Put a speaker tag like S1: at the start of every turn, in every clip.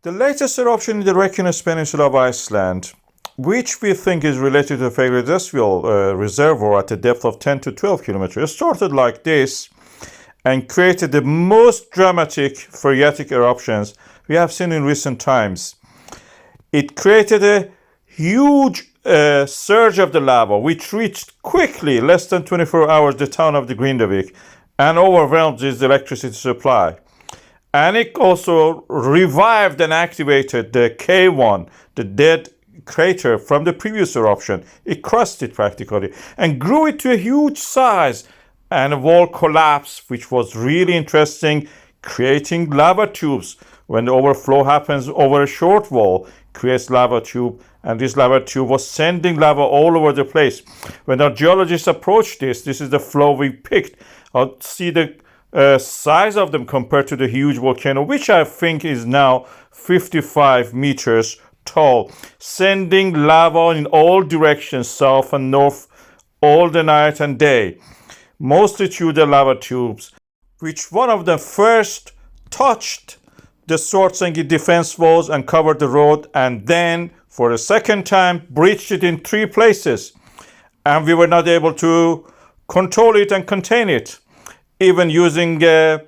S1: The latest eruption in the Reykjanes Peninsula of Iceland, which we think is related to the furthest reservoir at a depth of 10 to 12 kilometers, started like this and created the most dramatic phreatic eruptions we have seen in recent times. It created a huge surge of the lava, which reached quickly, less than 24 hours, the town of the Grindavík and overwhelmed its electricity supply. And it also revived and activated the KayOne, the dead crater from the previous eruption. It crushed it practically and grew it to a huge size. And a wall collapsed, which was really interesting, creating lava tubes. When the overflow happens over a short wall, creates lava tube, and this lava tube was sending lava all over the place. When our geologists approached this is the flow we picked. I'll see the size of them compared to the huge volcano, which I think is now 55 meters tall, sending lava in all directions, south and north, all the night and day. Mostly through the lava tubes, which one of them first touched the Svartsengi defense walls and covered the road, and then for the second time breached it in 3 places. And we were not able to control it and contain it. Even using a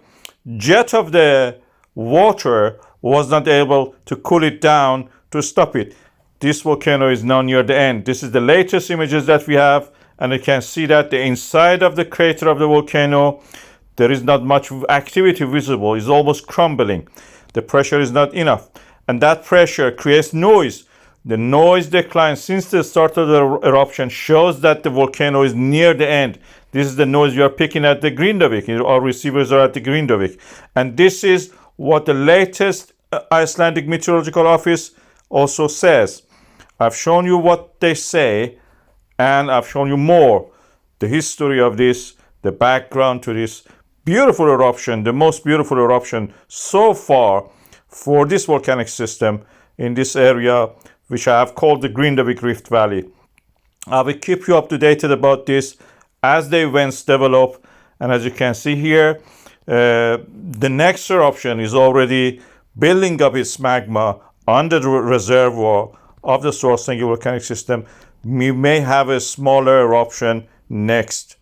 S1: jet of the water was not able to cool it down to stop it. This volcano is now near the end. This is the latest images that we have, and you can see that the inside of the crater of the volcano, there is not much activity visible. It's almost crumbling. The pressure is not enough, and that pressure creates noise. The noise decline since the start of the eruption shows that the volcano is near the end. This is the noise you are picking at the Grindavík. Our receivers are at the Grindavík. And this is what the latest Icelandic Meteorological Office also says. I've shown you what they say, and I've shown you more. The history of this, the background to this beautiful eruption, the most beautiful eruption so far for this volcanic system in this area, which I have called the Grindavík Rift Valley. I will keep you up to date about this as the events develop. And as you can see here, the next eruption is already building up its magma under the reservoir of the Svartsengi volcanic system. We may have a smaller eruption next.